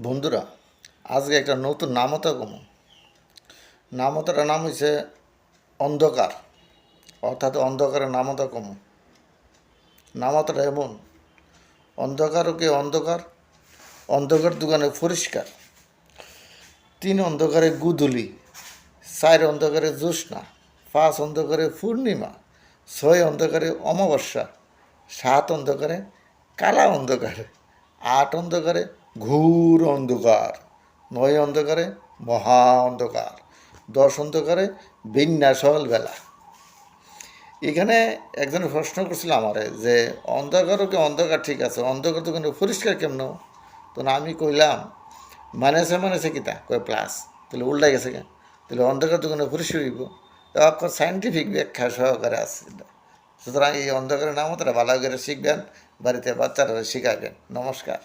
বন্ধুরা, আজকে একটা নতুন নামতা কম। নামতাটার নাম হয়েছে অন্ধকার, অর্থাৎ অন্ধকারের নামতা কম। নামতাটা এমন, অন্ধকারও কে অন্ধকার, অন্ধকার দোকানে পরিষ্কার, তিন অন্ধকারে গুদুলি, চার অন্ধকারে জ্যোৎস্না, পাঁচ অন্ধকারে পূর্ণিমা, ছয় অন্ধকারে অমাবস্যা, সাত অন্ধকারে কালা অন্ধকার, আট অন্ধকারে ঘোর অন্ধকার, নয় অন্ধকারে মহা অন্ধকার, দশ অন্ধকারে বিন্যাসল বেলা। এখানে একজন প্রশ্ন করছিল আমারে যে অন্ধকারও কি অন্ধকার ঠিক আছে, অন্ধকার তো কিন্তু পরিষ্কার কেমন? তো না আমি কইলাম মানেছে কিতা কয় প্লাস, তাহলে উল্টা গেছে কেন? তাহলে অন্ধকার তো কোনো পরিষ্কার হইব, তখন সাইন্টিফিক ব্যাখ্যা সহকারে আছে। সুতরাং এই অন্ধকারের নামও তারা ভালো করে শিখবেন, বাড়িতে বাচ্চারা শিখাবেন। নমস্কার।